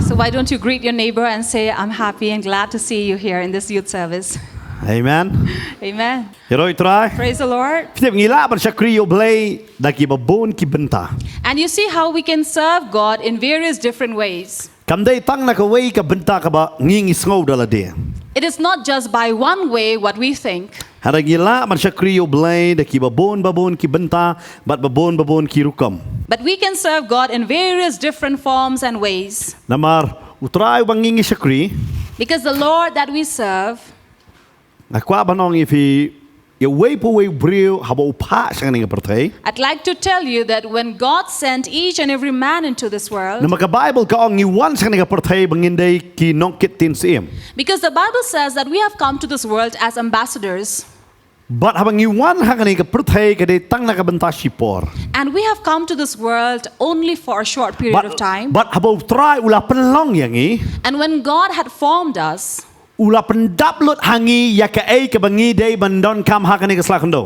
So why don't you greet your neighbor and say, I'm happy and glad to see you here in this youth service. Amen. Amen. Praise Praise the Lord. And you see how we can serve God in various different ways. It is not just by one way what we think. But we can serve God in various different forms and ways. Because the Lord that we serve, I'd like to tell you that when God sent each and every man into this world, because the Bible says that we have come to this world as ambassadors. And we have come to this world only for a short period of time. And when God had formed us,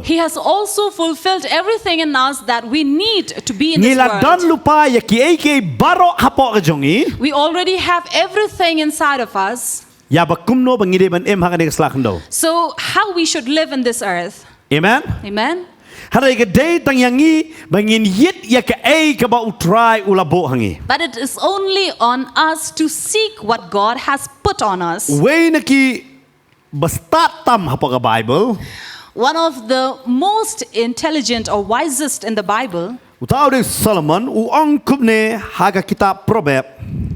He has also fulfilled everything in us that we need to be in this world. We already have everything inside of us. So how we should live in this earth. Amen. Amen. But it is only on us to seek what God has put on us. One of the most intelligent or wisest in the Bible,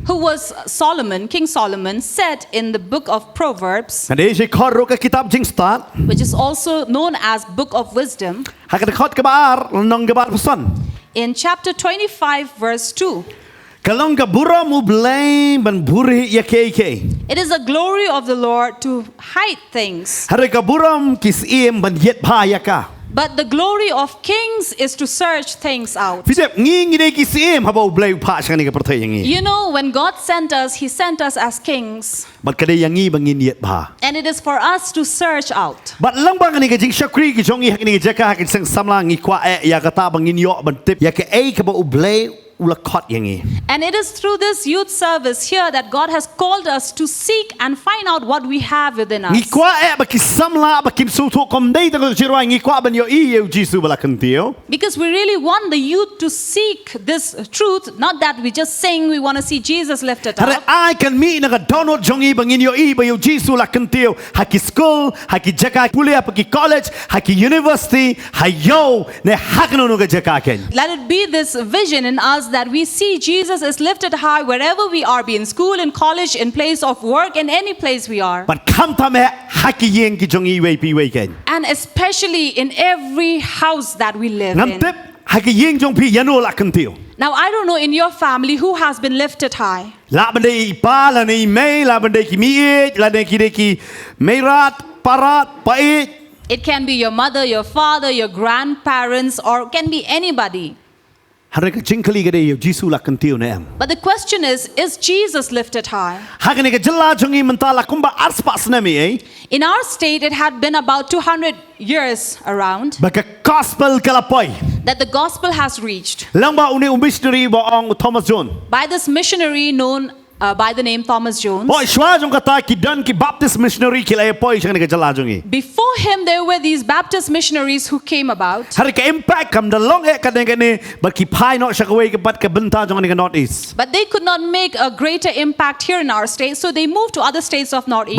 who was Solomon, King Solomon, said in the book of Proverbs, which is also known as Book of Wisdom, in chapter 25 verse 2, it is the glory of the Lord to hide things, but the glory of kings is to search things out. You know, when God sent us, He sent us as kings. And it is for us to search out. And it is through this youth service here that God has called us to seek and find out what we have within us. Because we really want the youth to seek this truth, not that we just sing, we want to see Jesus lifted up. Let it be this vision in us that we see Jesus is lifted high wherever we are, be in school, in college, in place of work, in any place we are. And especially in every house that we live in. Now I don't know in your family who has been lifted high. It can be your mother, your father, your grandparents, or it can be anybody. But the question is Jesus lifted high? In our state, it had been about 200 years around that the gospel has reached by this missionary known by the name Thomas Jones. Before him, there were these Baptist missionaries who came about. But they could not make a greater impact here in our state, so they moved to other states of Northeast.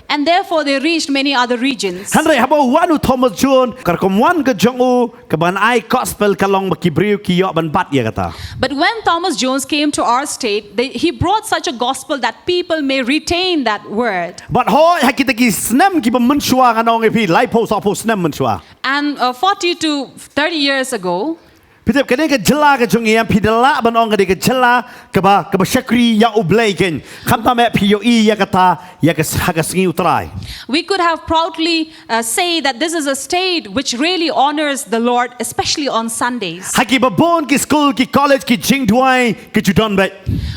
And therefore, they reached many other regions. But when Thomas Jones came to our state, he brought such a gospel that people may retain that word. And 40 to 30 years ago, Pitip kene ke jela ke jongiam pidala ban ong ke jela ke ba syakri ya ublei ken khamta me phiyoi ya kata ya ke hagasngi utrai. We could have proudly say that this is a state which really honors the Lord, especially on Sundays. Haki babon ki school ki college ki jingduai ke judon bet.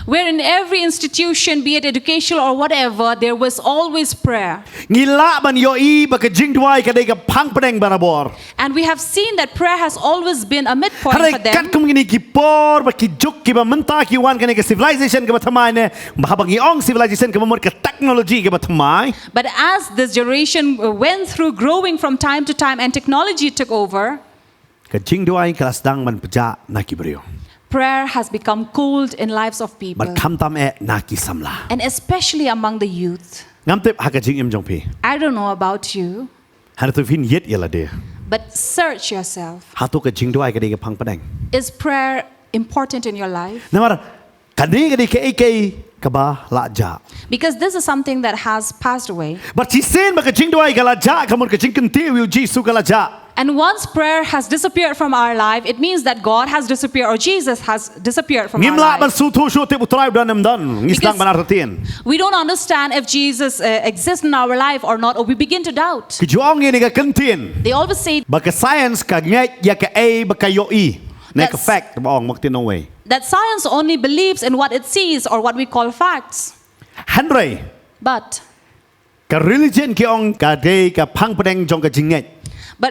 Where in every institution, be it educational or whatever, there was always prayer. Ngila ban yoi ba ke jingduai ke de phang pedeng barabor. And we have seen that prayer has always been a midpoint for Kat them. kum gini ki por ba ki juk ki ba menta ki wan kene ke civilization ke ba thamai ne ba bang ong civilization ke ba ke technology ke ba thamai. But as this generation went through growing from time to time and technology took over, Ke jingduai kelas dang man peja na ki brio. prayer has become cold in lives of people. Ban kham tam na ki samla. And especially among the youth. Ngam tep ha ke jing im jong pi. I don't know about you, Han tu fin yet yela de. but search yourself. Ha tu ke jingduai ke de ke phang pedeng. Is prayer important in your life? Namar kadi ke de ke ke ba la ja. Because this is something that has passed away. But si sen ba ke jingduai ke la ja kamon ke jing kenti wi jisu ke la ja. And once prayer has disappeared from our life, it means that God has disappeared or Jesus has disappeared from our Ngimla ban life. su tu shu te utrai dan nam dan. Ngislang ban artien. We don't understand if Jesus exists in our life or not, or we begin to doubt. Ki juang ni ke kentien. They always say Ba ke science ka ngai ya ke ba ke yo ne ke That's- fact ba ong maktin no way. that science only believes in what it sees or what we call facts. Hanrei But ka religion ki ong ka de ka phang pedeng jong ka jingai.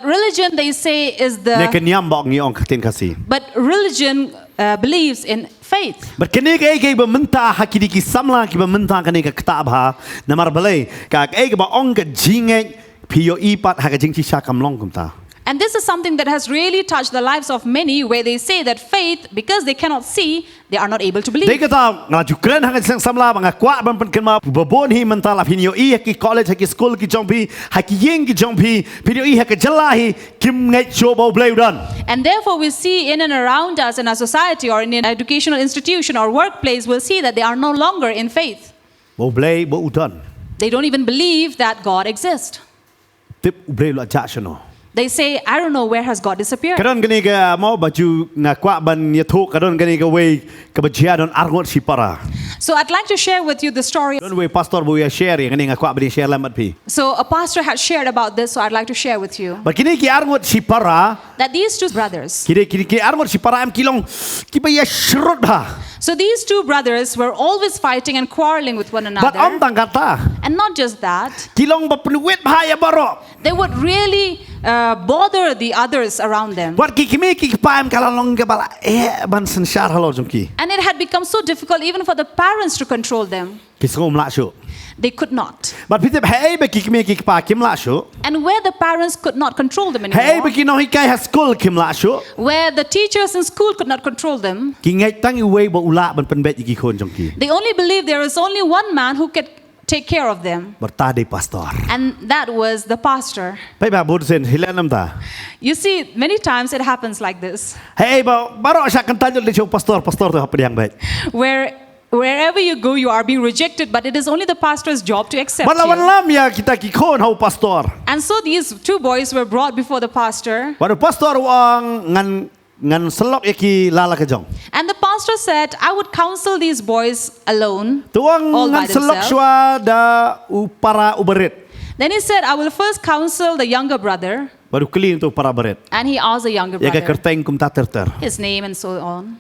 religion, they say, is Ne ke the niam ba ong ni ong katin kasi. but religion believes in faith. But kene ke ba menta hakidi ki samla ki ba menta kene ka kitab ha namar balai ka ba ong ka jingai pio pat ha ka jing chi sha kam long kum ta. And this is something that has really touched the lives of many, where they say that faith, because they cannot see, they are not able to believe. Dei kata ngala jukren ha ka sang samla ba kwa ban pen ken ma babon hi menta la pio ki college ha ki school ki jong pi ha ki yeng ki jong pi pio ha ka jala hi kim ngai cho bo blai dan. And therefore, we see in and around us in our society or in an educational institution or workplace, we'll see that they are no longer in faith. Bo blai bo udan. They don't even believe that God exists. Tip blai lo ja shano. They say, I don't know where has God disappeared. Kadon gani ka mau baju na kwa ban ya thu kadon gani ka way ka bajia don arngot si para. So I'd like to share with you the story. Don way pastor bu ya share gani nga kwa bani share lamat pi. So a pastor had shared about this, so I'd like to share with you. Ba kini ki arngot si para That these two brothers, kini arngot si para am kilong ki ba ya shrut ha. so these two brothers were always fighting and quarreling with one But am another. tang kata And not just that, kilong ba penuit ba ya baro. they would really bother the others around them. Wat ki kimi ki pa am kalalong ka bala ban sanshar halo jongki. And it had become so difficult even for the parents to control them. Ki sngom la shu. They could not. But pitip hey ba ki kimi ki pa kim la shu. And where the parents could not control them Hey ba anymore, ki no hi kai ha school kim la shu. where the teachers in school could not control them, Ki ngai tang i way ba ula ban pen bet ki khon jongki. they only believed there is only one man who could take care of them. Bertade pastor. And that was the pastor. Pai ba bud sen hilanam ta. You see, many times it happens like this, Hey ba baro sa kan tanyo le pastor tu apa yang baik. where wherever you go, you are being rejected, but it is only the pastor's job to accept Balawan you. lam ya kita ki khon hau pastor. And so these two boys were brought before the pastor, Baru pastor wang ngan selok ki lala ke jong. and the pastor said, I would counsel these boys alone, Tuang all by ngan selok themselves. shwa da para uberit. Then he said, I will first counsel the younger brother. Baru keli untuk para berit. And he asked the younger Ya ka brother kerteng kum ta terter. his name and so on.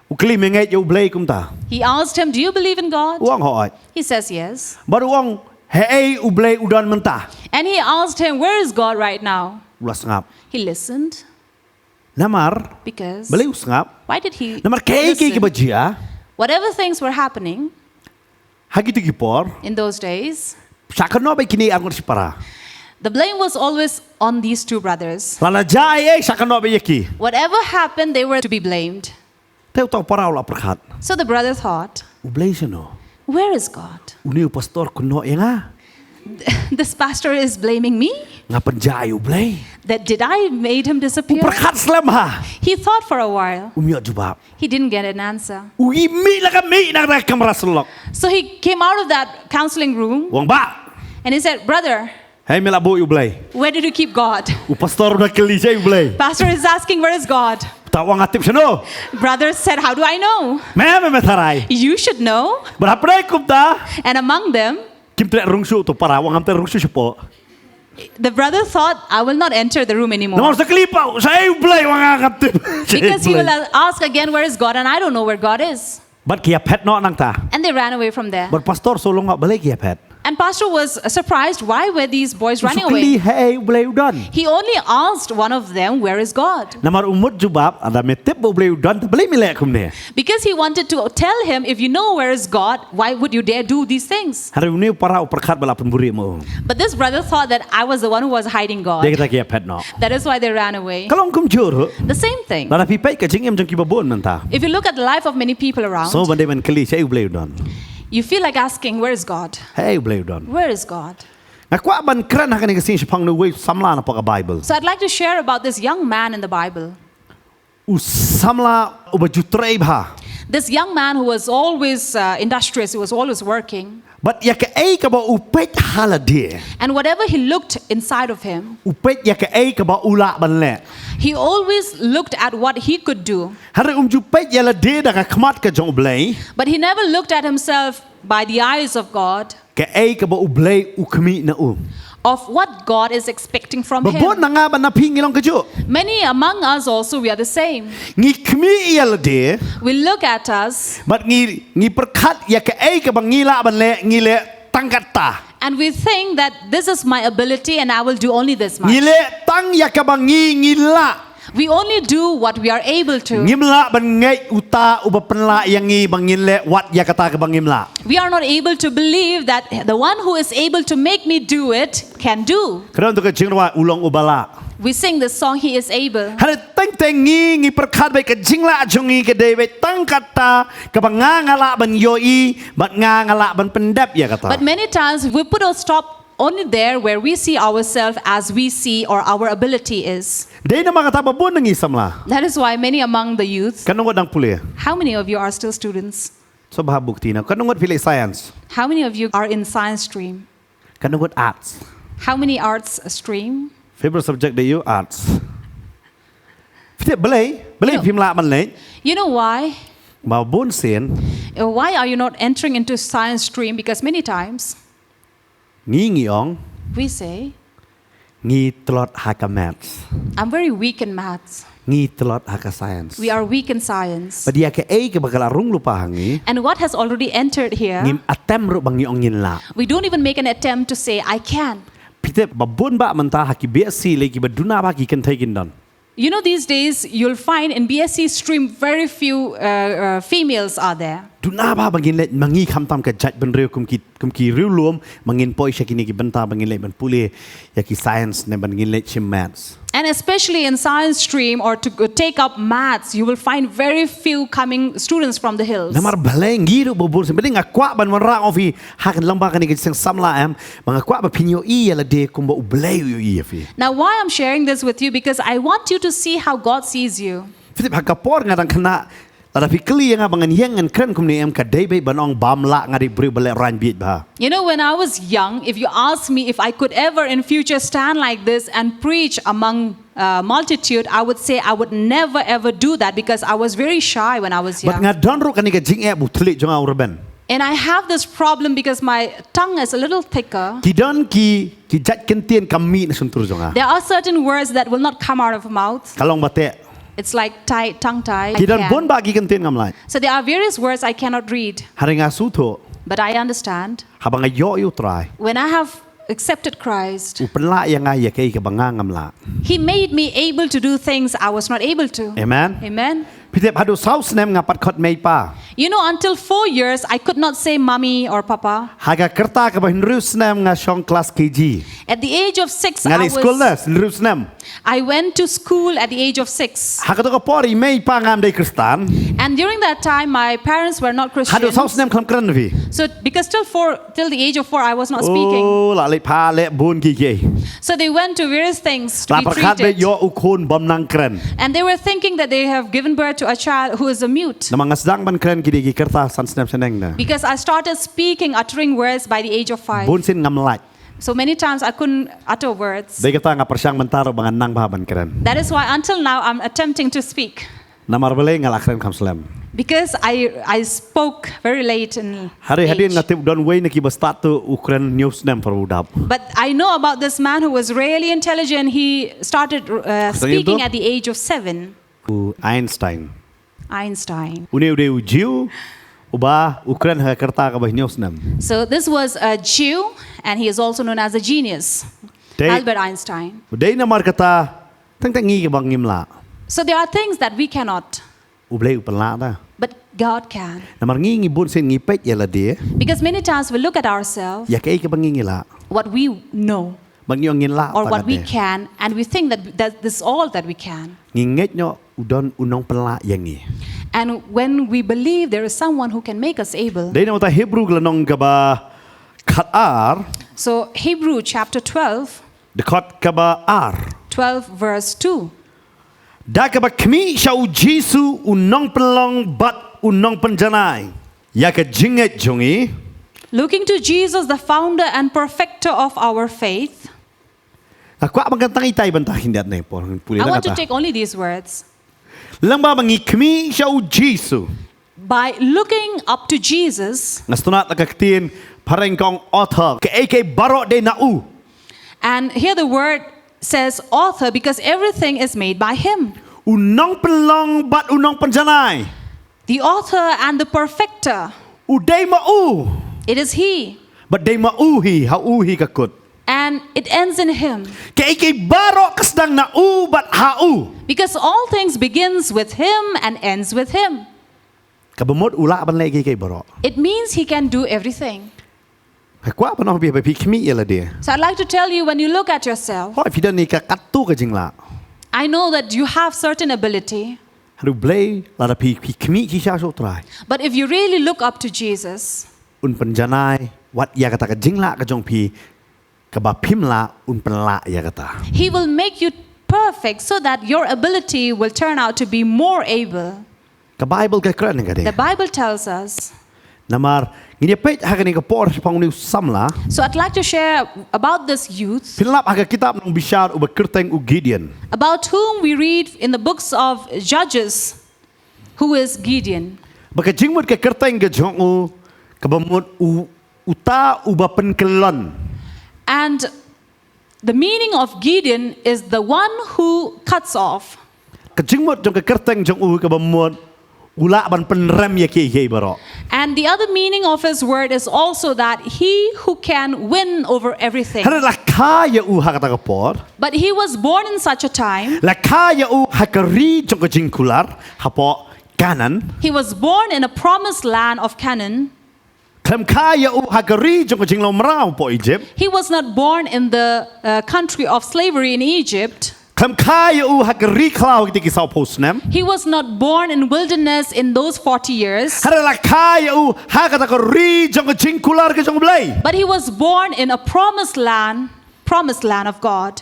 Ukeli mengai yo blai kum ta. He asked him, do you believe in God? Uang hoat. He says, yes. Baru wang hey ublai udan mentah. And he asked him, where is God right now? Ulas ngap. He listened Namar because beli usngap. why did he Namar kay ki listen? bajia. Whatever things were happening Hagi tu kipor. in those days, Sakano ba kini angon si para. the blame was always on these two brothers. Lala jai sakano ba yaki. Whatever happened, they were to be blamed. Teu tau para ula perkat. So the brother thought, Ublay siya no. where is God? Uni u pastor kuno ya nga. This pastor is blaming me? Nga penjay ublay. That did I made him disappear? Perkat selam ha. He thought for a while. Umiyak jubab. He didn't get an answer. Ui mi la kami na kamera selok. So he came out of that counseling room Wang ba. and he said, brother, Hey melabu ublay. where did you keep God? U pastor na kelija ublay. Pastor is asking, where is God? Ta tak wang atip sino. Brother said, how do I know? Me tarai. You should know. Berapa kumta? And among them, Kim tre rungsu tu para wang am tre rungsu siapa? the brother thought, I will not enter the room anymore. Nomor sekelipa, saya Blei wang atip. Because he will ask again, where is God? And I don't know where God is. But kia pet no nang ta. And they ran away from there. But pastor solong ngak balik kia pet. And pastor was surprised, why were these boys running Sukli away? hey Blei udon. He only asked one of them, where is God? Namar umut jubab ada metip Blei udon tak beli milek kumne. Because he wanted to tell him, if you know where is God, why would you dare do these things? Hari ini para uperkat bala pemburi mo. But this brother thought that I was the one who was hiding God. Dia kata kia pet no. That is why they ran away. Kalau kum jur, The same thing. lada pipai ke jingem jang kibabon menta. If you look at the life of many people around, So bande man keli saya Blei udon. you feel like asking, where is God? Hey Blei udon. Where is God? Ngakwa ban kran hakan ke sing sipang no way samla na pa Bible. So I'd like to share about this young man in the Bible. Samla ubajutrei bha. This young man who was always industrious, he was always working. But ya ke ai ka ba upet halade. And whatever he looked inside of him, Upet ya ke ai ka ba ula ban le. he always looked at what he could do. Hari jupet ya la de da ka khmat ka jong Blei. But he never looked at himself by the eyes of God, Ke ai ka ba Blei ukmi na of what God is expecting from Babon him. na nga ba na pingilong ka jo. Many among us also, we are the same. Ngi kmi ya la de. We look at us But ngi perkat ya ke ai ka ba ngila ban le ngile tangkat ta. and we think that this is my ability and I will do only this much. Ngile tang ya ka ba ngila. We only do what we are able to. Ngimla ban ngai uta uba penla yang ngi bangin le wat ya kata ke bangimla. We are not able to believe that the one who is able to make me do it can do. Kerana untuk kecingwa ulong ubala. We sing this song, He is able. Hari teng ngi perkat baik kecingla jungi ke dewe tang kata ke bangangala ban yoi bat ngangala ban pendap ya kata. But many times we put a stop only there where we see ourselves as we see or our ability is. Dai na mga tababon ng isamla. That is why many among the youth, Kanungot ang puli. how many of you are still students? So bahabukti na. Kanungot pili science. How many of you are in science stream? Kanungot arts. How many arts stream? Favorite subject da you arts. Fite belai No. pimla man le. You know why? Babon sen Why are you not entering into science stream? Because many times ngi ong we say, ngi telot haka maths. I'm very weak in maths. Ngi telot haka science. We are weak in science. Padia ke ai ke bakal arung lupa hangi. And what has already entered here, Ngim atem ru bangi ong ngin la. we don't even make an attempt to say, I can. Pite babon ba menta haki BSc lagi baduna ba ki kan thai don. You know, these days you'll find in BSc stream very few females are there. Duna ba bangin le mangi kham tam ka jaj ban reu kum ki riu luom mangin poi shakini ki benta bangin le ban pule ya ki science ne bangin le chim maths. And especially in science stream or to take up maths, you will find very few coming students from the hills. Namar balai ngiru bobor se beding akwa ban wan ra ofi hakan lamba kan ki sing samla am mga kwa ba pinyo I la de kum ba ublei yo I fi. Now, why I'm sharing this with you? Because I want you to see how God sees you. Fitip hakapor ngadang kana Lada fikli yang abangan yang keren kum ni am ka dai bai banong bam la ngari bri bale ran bit ba. You know, when I was young, if you asked me if I could ever in future stand like this and preach among multitude, I would say I would never ever do that because I was very shy when I was But young. ngadon ru kan ni ka jing e butli jong au reben. And I have this problem because my tongue is a little thicker. Kidon ki jat kentien kami na suntur jonga. There are certain words that will not come out of mouth. Kalong bate. It's like tongue tie. Kidon bon ba ki kentien ngamlai. So there are various words I cannot read, Hari ngasu tho but I understand. habang ayo yu try. When I have accepted Christ, Upenla yang ay kay ka banga ngamla. He made me able to do things I was not able to. Amen. Amen. Pitep hadu saus nem ngapat khot mei pa. You know, until 4 years, I could not say mommy or papa. Haga kerta ka bahin rus nem nga shong class KG. At the age of 6, Ngali school nas rus nem. I went to school at the age of 6. Haga to ka pori mei pa ngam dei Kristan. And during that time, my parents were not Hadu saus Christians. nem klam kran vi. So, because till the age of 4, I was not speaking. Oh la le pa le bun ki ke. So they went to various things to La be perkat be treated. yo ukun bam nang kren. And they were thinking that they have given birth to a child who is a mute. Namang asdang ban kren ki di kerta san snem seneng na. Because I started speaking, uttering words by the age of 5. Bun sin ngam lat. So many times I couldn't utter words. Dei kata nga persyang mentaro bangan nang ba ban kren. That is why until now I'm attempting to speak. Namar Blei ngalakren kamslem. Because I spoke very late in Hari age. ngatip don way naki bastat tu Ukraine news nem perudap. But I know about this man who was really intelligent. He started speaking at the age of 7. Einstein. Einstein. Une jiu uba Ukraine ha kerta ka bah news nem. So this was a Jew, and he is also known as a genius, Albert Einstein. Dei namar kata tang tangi ka bang ngimla. So there are things that we cannot, Blei upenla da. but God can. Namar ngi bun sen ngi pet ya la dia. Because many times we look at ourselves, Ya kai ka bang ngi la. what we know Bang nyong ngin la or what we can, and we think that this is all that we can. Nginget nyo udon unong penla yang ni. And when we believe there is someone who can make us able. Dei nama ta Hebrew glanong ka ba khatar. So Hebrew chapter 12, Dekat ka ba ar. 12 verse 2. Da ka ba kmi shau Jisu unong penlong bat unong penjanai. Ya ka jinget jongi. Looking to Jesus, the founder and perfecter of our faith. Aku bang kantang itai bantah hindat nei por puli I want to kata. take only these words. Lamba bangi kmi shau Jisu. By looking up to Jesus, Ngastunat nakaktin pareng kong author ke AK barok de nau. and here the word says author because everything is made by him. Unong penlong bat unong penjanai. The author and the perfecter, Udai mau. it is he. But dai mau hi hau hi kakut. And it ends in him. Ke AK barok kasdang nau bat hau. Because all things begins with him and ends with him. Kabemot ula ban lagi ke barok. It means he can do everything. Aku apa noh bi pi kmi ya la dia. So I'd like to tell you, when you look at yourself, Hoi fidan ni ka katu ka jingla. I know that you have certain ability. Haru blei la pi kmi ki sha so trai. But if you really look up to Jesus, Un penjanai wat ya kata ka jingla ka jong pi ka ba pimla un penla ya kata. he will make you perfect so that your ability will turn out to be more able. Ka Bible ka kran ka The de. Bible tells us. Namar ngini pet ha ni ka por pang ni samla. So I'd like to share about this youth, Pinlap ha kitab nong bishar uba kerteng u Gideon. about whom we read in the books of Judges, who is Gideon. Baka jingmut ka kerteng ka jong u ka bamut uta uba penkelon. And the meaning of Gideon is the one who cuts off. Ka jingmut jong ka kerteng jong u ka bamut ula ban penrem ya ke barok. And the other meaning of his word is also that he who can win over everything. Hara la kaya u ha kata ka por. But he was born in such a time. La kaya u ha ka ri jong ka jingkular ha po kanan. He was born in a promised land of Canaan. Klem kaya u ha ka ri jong ka jinglo mrao po Egypt. He was not born in the country of slavery in Egypt. Klem kaya u ha ka ri klau ki sao posnem. He was not born in wilderness in those 40 years. Hara la kaya u ha kata ka ri jong ka jingkular ka jong blei. But he was born in a promised land of God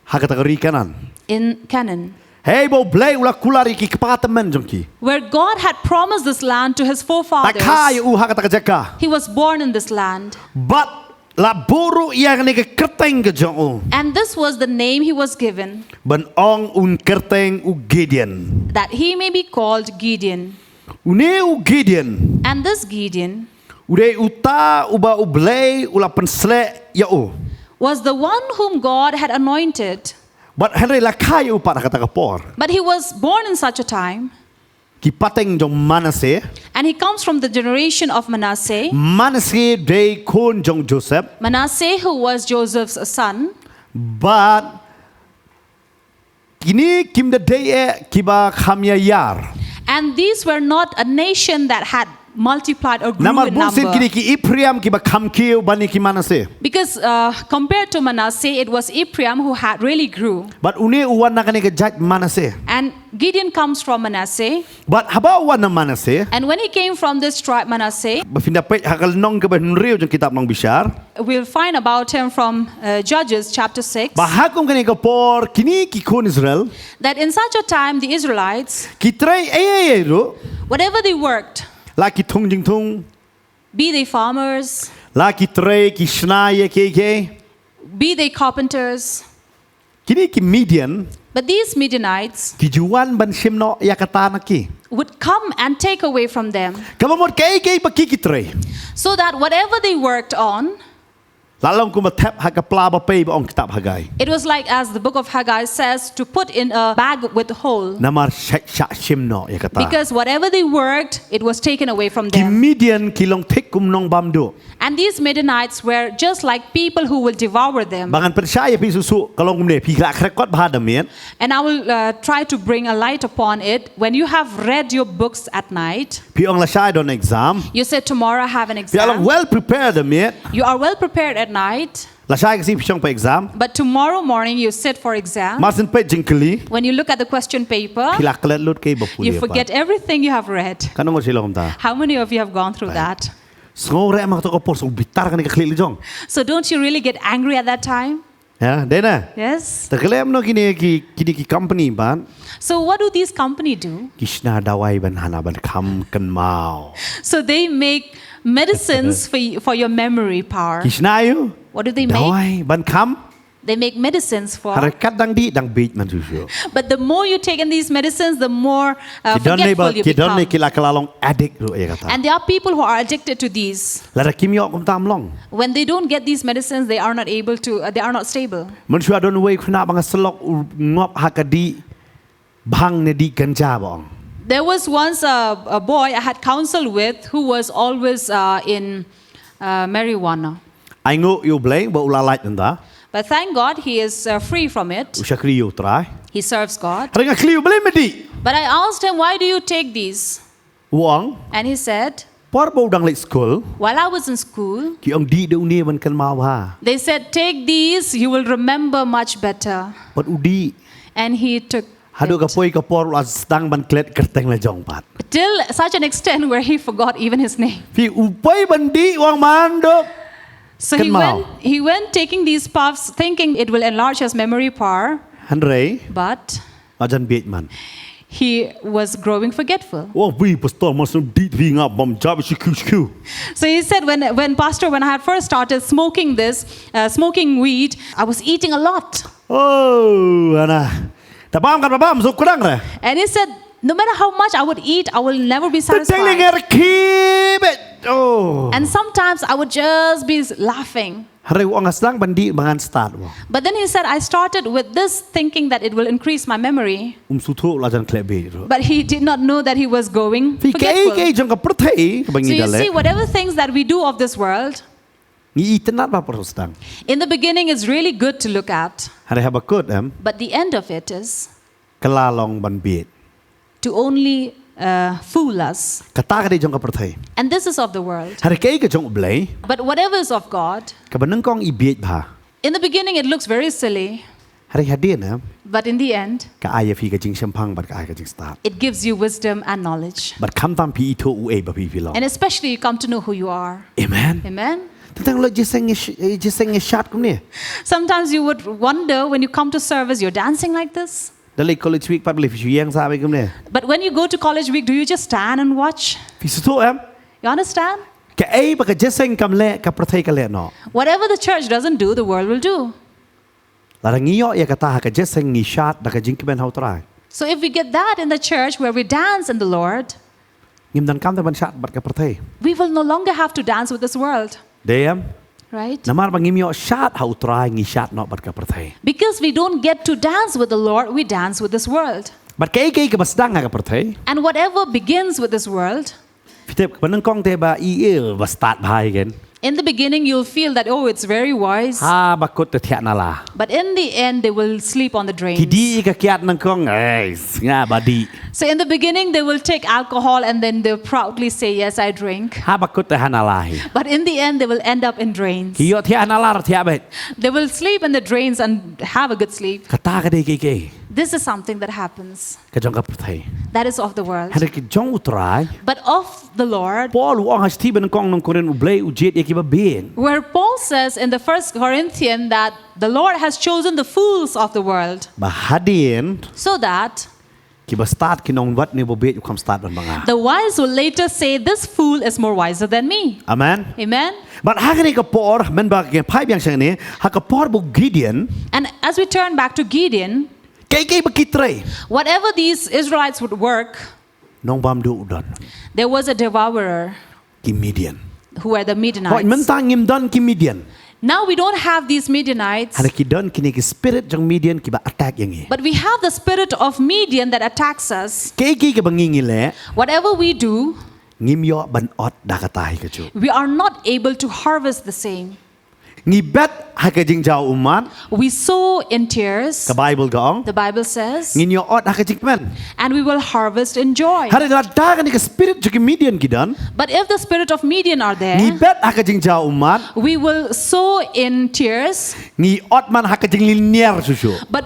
Ha kata ka ri kanan. in Canaan, Hey bo blei ula kulari ki kepatemen jong ki. where God had promised this land to his La forefathers. kaya u ha kata ka jaka. He was born in this land. But la boru ia ni ka kerteng ka jong u. And this was the name he was given, Ben ong un kerteng u Gideon. that he may be called Gideon. Une u Gideon. And this Gideon Ude uta uba ublei ula pensle ya u. was the one whom God had anointed. But Henry la kaya u para kata ka por. But he was born in such a time, Ki pateng jong Manase. and he comes from the generation of Manasseh. Manase de kon jong Joseph. Manasseh, who was Joseph's son. But kini kim de day kiba khamya yar. And these were not a nation that had multiplied or grew Namar in busin kini number. ki Ephraim kiba khamkiu bani ki Manase. Because compared to Manasseh, it was Ephraim who had really grew. But une uwan na kani ka judge Manase. And Gideon comes from Manasseh. But haba uwan na Manase. And when he came from this tribe, Manasseh, Bafinda pet hakal nong ka ba nriu jong kitab nong bishar. we'll find about him from Judges chapter 6. Bahagong kani ka por kini ki kon Israel. That in such a time, the Israelites, Ki try ro. whatever they worked, La ki thong jing thong. be they farmers, La ki try ki shnaye ke. be they carpenters, Kini ki Midian. But these Midianites Kijuan ban shimno yakata naki. would come and take away from them, Kamamot kay pakikitre. so that whatever they worked on, Lalong kumatap hakapla ba pay ba ong kitab Hagai. it was like, as the book of Haggai says, to put in a bag with hole. Namar sha shimno yakata. Because whatever they worked, it was taken away from Ki them. Midian kilong tekum nong bamdo. And these Midianites were just like people who will devour them. Bangan percaya pi susu kalong kumne pi krak krekot bahadamian. And I will try to bring a light upon it. When you have read your books at night, Pi ong la shai don exam. you said tomorrow I have an Pi along exam. well prepared damian. You are well prepared at night, La shai kasi pi chong pa exam. but tomorrow morning you sit for exam. Marsin pe jingkeli. When you look at the question paper, Pi lak kelet lut kay bapuli. you forget everything you have read. Kanong mo silong ta. How many of you have gone through that? Ngore mak to ko por so bitar kan ikaklik jong. So don't you really get angry at that time? Ya, dena. Yes. Terkelem no kini ki company ban. So what do these company do? Kishna dawai ban hana ban kam kan mau. So they make medicines for your memory power. Kishna you. What do they make? Dawai ban kam. They make medicines for. Harakat dang di dang beat man susu. But the more you take in these medicines, the more Kidon ne ba forgetful you kidon ne become. kila kalalong addict ru ya kata. And there are people who are addicted to these. Lara kimyo kum tam long. When they don't get these medicines, they are not able to. They are not stable. Manusia don way khuna bang selok ngop hakadi bhang ne di ganja bong. There was once a boy I had counsel with who was always in marijuana. Aingo yo blay ba ulalait nda. But thank God he is free from it. Ushakri yo try. He serves God. Ringa kliu blay medi. But I asked him, why do you take these? Wong And he said, por bo dang lek school. while I was in school, Ki ong di de unia ban kan mau ha. they said, take these, you will remember much better. Pot udi. And he took Hado it. ka poi ka por la stang ban klet kerteng la jong pat. Till such an extent where he forgot even his name. Pi upai ban di wang mando. So he went taking these puffs thinking it will enlarge his memory power, Hanrei but ajan beat man. he was growing forgetful. Oh pi pastor masuk di pi ngap bom jab siku. So he said, when Pastor, when I had first started smoking smoking weed, I was eating a lot. Oh ana. Tabam kan babam so kurang re. And he said, no matter how much I would eat, I will never be Teng satisfied. nger kibet. Oh. And sometimes I would just be laughing. Hari wang aslang bandi mangan start wo. But then he said, I started with this thinking that it will increase my memory. Suthu la jan klebe ro. But he did not know that he was going Pi kay forgetful. jong ka perthei ka So bangi you dale. see, whatever things that we do of this world, Ni itenat ba perustang. in the beginning it's really good to look at. Hari habakut But the end of it is kelalong ban beat. to only fool us. Kata ka di jong ka perthei. And this is of the world. Hari kay ka jong blay. But whatever is of God, Ka baneng kong i beat ba. in the beginning it looks very silly, Hari hadin ha. but in the end, Ka aya fi ka jing champang bat ka aya ka jing start. it gives you wisdom and knowledge. Bat kam tam pi ito u e ba pi long. And especially you come to know who you are. Amen. Amen. Tentang lo jiseng shot kum ni. Sometimes you would wonder when you come to service, you're dancing like this. Dalai college week pat boleh fi yang sa ba kum ni. But when you go to college week, do you just stand and watch? Fi sutu em. You understand? Ka ai ba ka jiseng kam le ka perthei ka le no. Whatever the church doesn't do, the world will do. Lara ngiyo ya kata ka jiseng ni shot da ka jing kiben hau trai. So if we get that in the church where we dance in the Lord, Ngim dan kam ta ban shot bat ka perthei. we will no longer have to dance with this world, Deyam. right? Namar ba ngimyo shot hau trai ngi shot no bat ka perthei. Because we don't get to dance with the Lord, we dance with this world. Bat kay ka basdang ka perthei. And whatever begins with this world, Fitep ka baneng kong te ba i ba start bhai gen. in the beginning you'll feel that, oh, it's very wise. Ha bakut te thiak nala. But in the end, they will sleep on the drains. Kidi ka kiat nang kong nga badi. So in the beginning, they will take alcohol and then they'll proudly say, yes, I drink. Ha bakut te hanalahi. But in the end, they will end up in drains. Kiyo thiak nala thiak bet. They will sleep in the drains and have a good sleep. Kata ka de ke. This is something that happens. Ka jong ka perthei. That is of the world. Hari ki jong utrai. But of the Lord, Paul wong has ti ben kong nang koren u blay u jet ki ba ben. where Paul says in the 1 Corinthians that the Lord has chosen the fools of the world Ba hadin so that ki ba start ki nong wat ni bo bet u kam start ban banga. the wise will later say, this fool is more wiser than me. Amen. Amen. But hakani ka por men ba ke phai byang sang ni ha ka por bu Gideon And as we turn back to Gideon, Kay bekitre. Whatever these Israelites would work, Nong bam du udon. there was a devourer Ki Midian. who were the Hoi Midianites. mentang ngim don ki Midian. Now we don't have these Midianites, Hana ki don kini ki spirit jong Midian ki ba attack yang but we have the spirit of Midian that attacks us. Kay ka bangingi le. Whatever we do, Ngim yo ban ot dakatahi ka chu. we are not able to harvest the same. Ngi bet haka jing jao umat. We sow in tears, Ka Bible gaong. the Bible says, Ngin yo ot haka jing men. and we will harvest in joy. Hada dagan ni ka spirit jong ki Midian ki don. But if the spirit of Midian are Ngi there, bet haka jing jao umat. we will sow in tears, Ngi ot man haka jing linier susu. but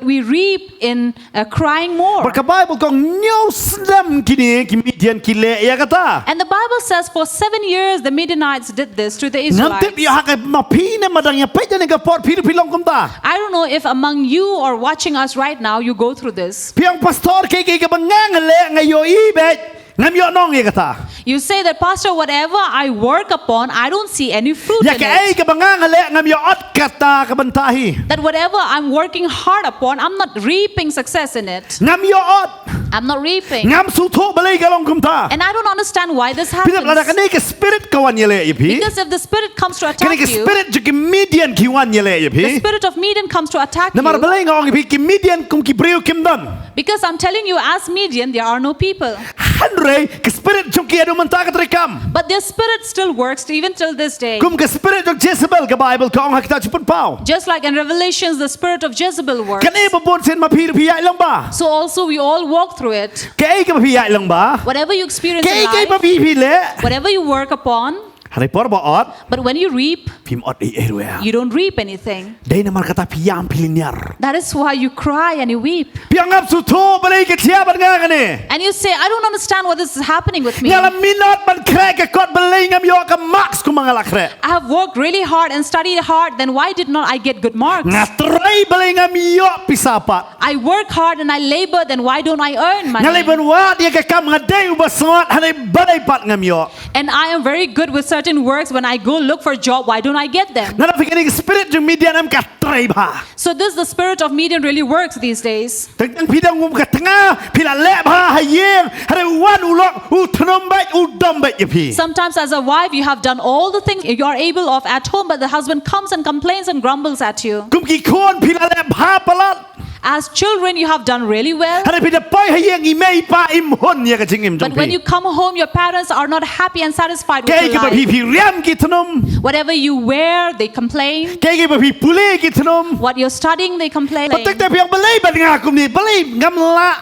we reap in crying more. Perka Bible gaong nyaw slam kini ki Midian ki le ya kata. And the Bible says for 7 years the Midianites did this to the Ngantip yo Israelites. haka mapi na madang ya peja ni ka pot piru pilong kumta. I don't know if among you or watching us right now you go through this. Piang pastor kay ka bangang le ngayo ibet. Ngam yo nong ya kata. You say that, Pastor, whatever I work upon, I don't see any fruit Ya in ka ay it. ka bangang le ngam yo ot kata ka bantahi. That whatever I'm working hard upon, I'm not reaping success in it. Ngam yo ot. I'm not reaping. Ngam suto balay ka long kumta. And I don't understand why this Pinap lada happens. kanay ka spirit kawan ya le ipi. Because if the spirit comes to Kanay attack ka you, spirit jo ki Midian ki wan ya le the ipi. spirit of Midian comes to attack Na mar you. balay nga ong ipi ki Midian kum ki breu kim don. Because I'm telling you, as Midian, there are no people. Hanre ka spirit jo ki adu manta ka trekam. But their spirit still works even till this day. Kum ka spirit jo Jezebel ka Bible ka ong hakita chupun pao. Just like in Revelations, the spirit of Jezebel works. Kanay babon sin mapir piyay lang ba? So also we all walk through it. Kay ka mapiyay lang ba? Whatever you experience Kay in kay life, mapipile. whatever you work upon, Hanay por ba ot? but when you reap, Pim ot i erwe. you don't reap anything. Day na mar kata piyam piliniar. That is why you cry and you weep. Piyang ap suto balay ka tiyaban nga kani. And you say, I don't understand what is happening with me. Ngalam minot ban krek ka kot balay ngam yo ka max ku mga lakre. I have worked really hard and studied hard, then why did not I get good marks? Nga try balay ngam yo pisapat. I work hard and I labor, then why don't I earn Nga money? liban wat ya ka kam nga day ubasot hanay balay pat ngam yo. And I am very good with certain works. When I go look for a job, why don't I get them? Nga nafikini spirit yung Midian am ka try ba. So this the spirit of Midian really works these days. Tagtang pidang ka tanga pila lep ha hayeng hanay wan ulok utnom bet udom bet yapi. Sometimes as a wife, you have done all the things you are able of at home, but the husband comes and complains and grumbles at you. Kum ki kon pila lep ha palat. As children, you have done really well. Hanay pida pay hayeng imay pa imhon ya ka jingim But when you come home, your parents are not happy and satisfied with Kay your ka life. papi riam ki tnom. Whatever you wear, they complain. Kay ka papi puli ki tnom. What you're studying, they complain. Patak ta piyang balay ban nga kum ni balay ngam la.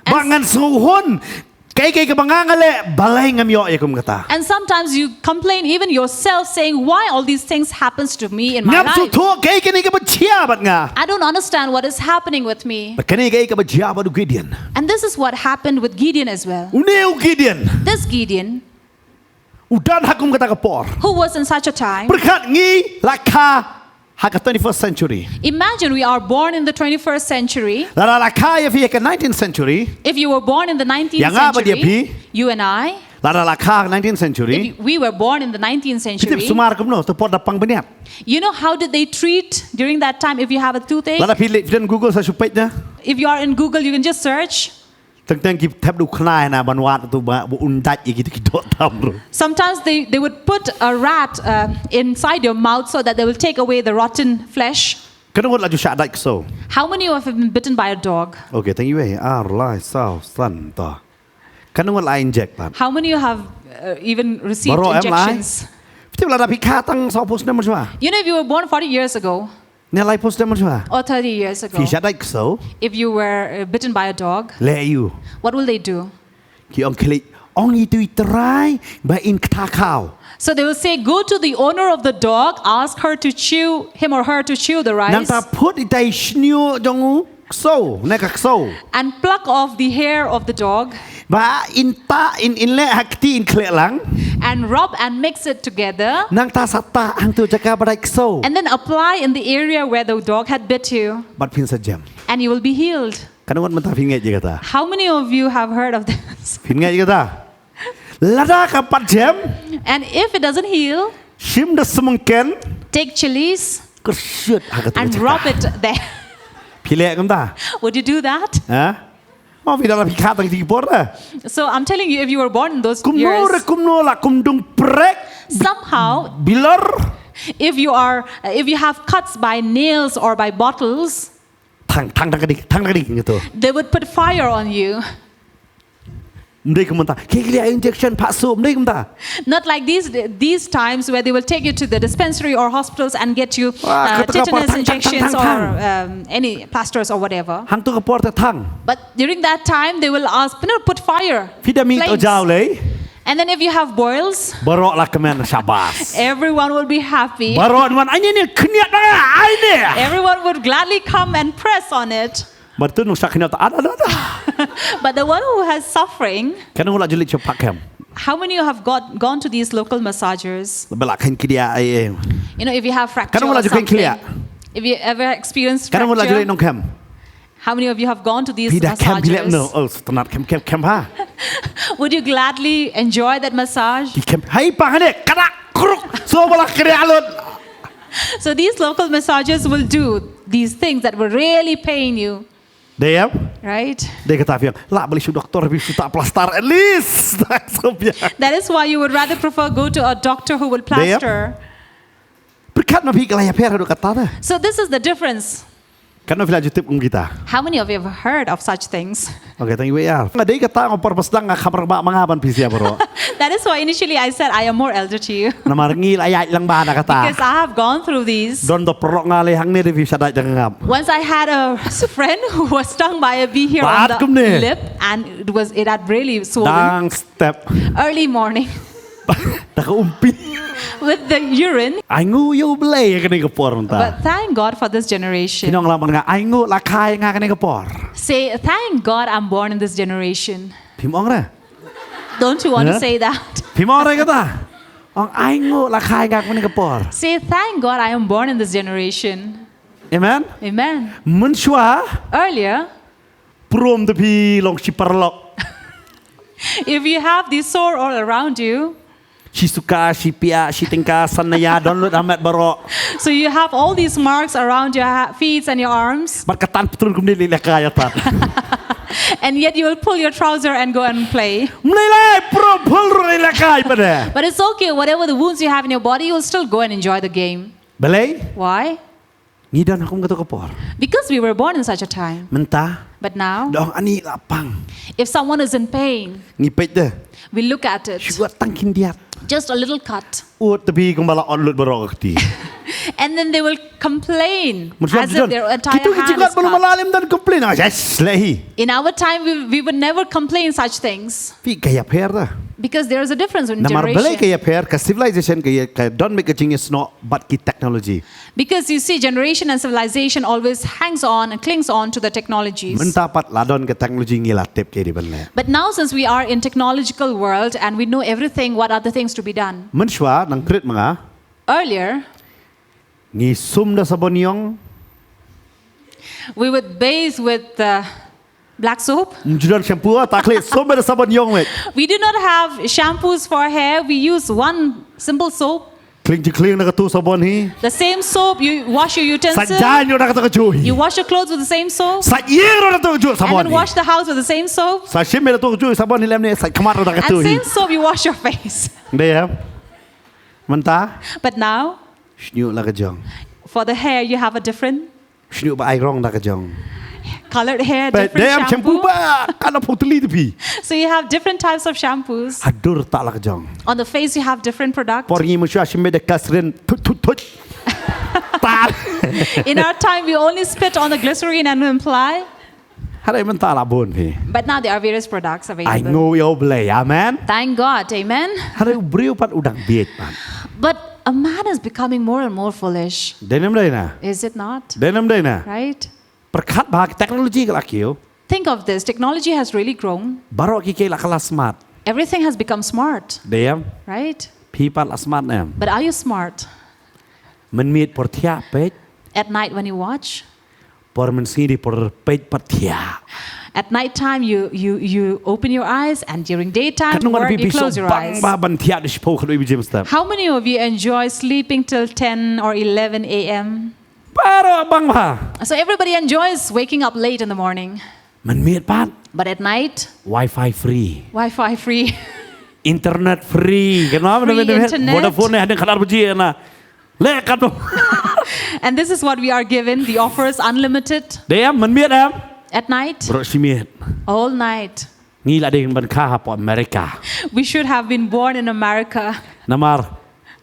Bangan suhon. Kay ka bangangale balay ngam yo ya kum kata. And sometimes you complain even yourself, saying, why all these things happens to me in my Ngam life? suto kay ka ni ka bachiabat nga. I don't understand what is happening with me. Kani kay ka bachiabat u Gideon. And this is what happened with Gideon as well. Uneu Gideon. This Gideon, Udan hakum kata kapor. who was in such a time, Berkat ngi laka haka 21st century. imagine we are born in the 21st century. Lara laka ya fi ka 19th century. If you were born in the 19th Yang apa dia century, pi? you and I, Lara laka 19th century. if we were born in the 19th Pitip century, sumar kum no to pot dapang beniat. you know how did they treat during that time if you have a toothache? Lara pilih dan Google sa supait na. If you are in Google, you can just search. Tentang ki tab du khnai na banwat tu ba undat ye gitu kidot tam. Sometimes they would put a rat inside your mouth so that they will take away the rotten flesh. Kena wat laju syak dak so. How many of you have been bitten by a dog? Okay, thank you eh. Lai sao san ta. Kena wat lai inject pat. How many of you have even received Baru em lai. injections? Pitip la pi kha tang so pos na mo chwa. You know, if you were born 40 years ago Ne lai pos na mo chwa. or 30 years ago, Fi syak dak so. if you were bitten by a dog, Le you. what will they do? Ki ong klik ong itu try ba in kta khao. So they will say, go to the owner of the dog, ask her to chew, him or her to chew the Nang rice, ta put itai snyu jong so ne ka so. and pluck off the hair of the dog, Ba in ta in le hakti in klek lang. and rub and mix it together, Nang ta sata ang tu jaka badak so. and then apply in the area where the dog had bit you, Bat pin sa jam. and you will be healed. Kena wat mata pin ngai je kata. How many of you have heard of this? Pin ngai je kata. Lada ka pat jam. And if it doesn't heal, Shim da semengken take chilies kersyut ha kata. and rub it there. Pilek kum ta? Would you do that? Ha? Oh, vi dalam pikat tang ti por dah. So I'm telling you, if you were born in those Kum years, no la kum dung prek somehow, bilar. if you have cuts by nails or by bottles, Thang kadik gitu. they would put fire on you. Mdai kum ta. Kekli injection pak so mdai kum ta. Not like these times where they will take you to the dispensary or hospitals and get you Wah, kata tetanus kapal, injections tang. or any plasters or whatever. Hang tu ke por ta thang. But during that time, they will ask, put fire. Vitamin to flames. jauh leh. And then if you have boils, Barok lah kemen syabas. everyone will be happy. Barok man ini ni keniat dah ini. Everyone would gladly come and press on it. Betul nung sak keniat ada. But the one who has suffering, Kan ulah julit cepak kem. how many of you have gone to these local massagers? Belak kan kidia ai. You know, if you have fracture Kan or ulah julit something, kilia. if you ever experienced Kan ulah julit fracture, nong kem. how many of you have gone to these Tidak kem bilik massagers? no. Oh, tenat kem ha. Would you gladly enjoy that massage? Di kem. Hai pang ni kadak kruk. So belak kidia alun. So these local massagers will do these things that will really pain you, Dia right? dia kata Fiang, lah beli su doktor bisu tak plastar at least. So biar. That is why you would rather prefer go to a doctor who will plaster. Berkat nabi kelaya per ada kata dah. So this is the difference. Kan nabi laju tip kita. How many of you have heard of such things? Okay, thank you ya. Ngadai kata ngopor pasdang kabar bak mangaban pisia bro. That is why initially I said I am more elder to you. Namarngi ayat lang ba na kata. Because I have gone through these. Don do perok ngalih hang ni review sadai jangap. Once I had a friend who was stung by a bee here on Baat the kum ni. lip, and it had really swollen. Dang step. Early morning Tak umpi. with the urine. Aingu yo Blei kena kepor mentah. But thank God for this generation. Kinong laman nga aingu lakai nga kena kepor. Say, thank God I'm born in this generation. Pimong ra. Don't you want to Huh? say that? Pimong ra kata. Ang aingu lakai nga kena kepor. Say, thank God I am born in this generation. Amen. Amen. Menshua Earlier, prom tepi long si perlok. if you have this sore all around you, Si suka, si pia, si tingka sanaya download amat barok. so you have all these marks around your feet and your arms, Berkatan betul kemudian lakai atat. and yet you will pull your trouser and go and play. Mulai prom pulur lakai pada. But it's okay, whatever the wounds you have in your body, you'll still go and enjoy the game. Belai? Why? Ngidan aku ngatu kepor. Because we were born in such a time. Mentah. But now, Dong ani lapang. if someone is in pain, Ngipet deh. we look at it, Syuat tangkin dia. just a little cut, Ut tepi kembala onlut barok ti. and then they will complain as if their entire Kita hand cikat is belum cut. malalim dan komplain. Yes, lehi. In our time, we would never complain such things Pi kaya per dah. because there is a difference in Namar belai generation. kaya per ka civilization kaya don't make a genius no but ki technology. Because you see, generation and civilization always hangs on and clings on to the technologies. Mentapat ladon ke teknologi ngilatip kaya di benle. But now, since we are in technological world and we know everything, what are the things to be done? Menshwa nang krit mga Earlier, ngisum da sabon yong we would bathe with black soap. Judan shampoo taklit sum da sabon yong wet. We do not have shampoos for hair. We use one simple soap. Clean na katu sabon hi. The same soap, you wash your utensil. Sajan yo na katu kajuhi. You wash your clothes with the same soap. Sa iro na tu ju And sabon then hi. wash the house with the same soap. Sa shimmer tu ju sabon hi lem ni sa kamar na And katu hi. same soap, you wash your face. Dia. Mentah. But now, Shnyu la kajong. for the hair, you have a different Shnyu ba ai rong na kajong. colored hair, But different dia shampoo shampoo. ba kana putli tepi. So you have different types of shampoos. Hadur tak la kajong. On the face, you have different products. Por ngi musya shimmer de kasrin tut. Tal. In our time, we only spit on the glycerine and apply. Harai mentah la bon hi. But now there are various products Ai available. ngo yo Blei, amen. Thank God, amen. Harai briu pat udang biet pan. But a man is becoming more and more foolish. Denam dai na. Is it not? Denam dai na. Right? Perkat bahag teknologi ke lakio. Think of this. Technology has really grown. Barok ki ke la kala smart. Everything has become smart, Dia right? people la smart nam. But are you smart? Men miet por thia pej. At night when you watch? Por men sini por pej per thia. At night time, you open your eyes, and during daytime, Kan nungan work, pipi you so close your bang eyes. ba ban thia di spoke do ibi jam step. How many of you enjoy sleeping till 10 or 11 a.m.? Para bang pa. So everybody enjoys waking up late in the morning. Man miet pat. But at night, Wi-Fi free. Wi-Fi free. Internet free. Kenapa Free namanya? internet. Vodafone ni ada kadar puji na. Lekat tu. And this is what we are given. The offer is unlimited. Dia man miet am. At night, Bro si miet. all night. Ni lah dia ban kah apa Amerika. We should have been born in America. Namar.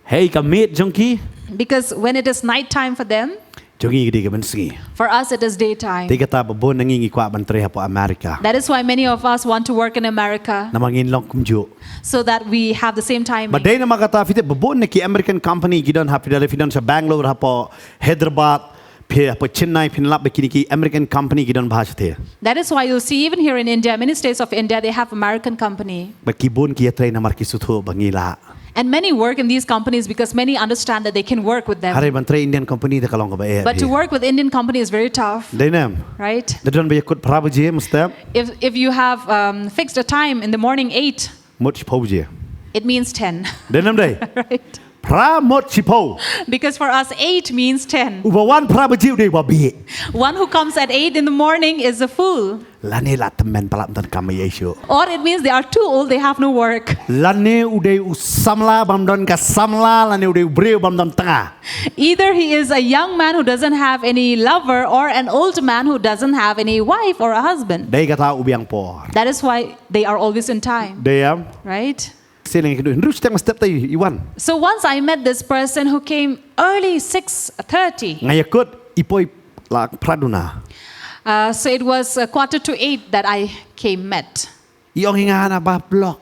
Hey ka miet jongki. Because when it is night time for them, Jongi gede ka ban singi. for us it is daytime. Dia kata babon nangingi kwa ban tre apa Amerika. That is why many of us want to work in America, Namangin long kumju. so that we have the same time. But dia nama kata fite babon neki American company gidan hapi dari fidan sa Bangalore hapo Hyderabad. Phe apa Chennai phinlap bekini ki American company gidan bahas the. That is why you'll see even here in India, many states of India, they have American company. Bakibon kiatre namar ki sutho bangila. And many work in these companies because many understand that they can work with them. Hari bantre Indian company ta kalong ka ba. But to work with Indian company is very tough, Denam. right? Dadon ba yakut prabaje mustab. If you have fixed a time in the morning 8, Mot chipauje. it means 10, Denam dai. right? Pra mot chipau. Because for us 8 means 10. Ubawan prabaje dei ba bi. One who comes at 8 in the morning is a fool. Lane la temen palap tan kam yesho. Or it means they are too old, they have no work. Lane udai usamla bamdon ka samla lane udai breu bamdon tengah. Either he is a young man who doesn't have any lover or an old man who doesn't have any wife or a husband. Dai kata ubiang por. That is why they are always in time, Deyam. right? Siling kedu. Henru step step tai Iwan. So once I met this person who came early 6:30. Ngayakut ipoi la praduna. So it was 7:45 that I came met. Iong hinga na ba block.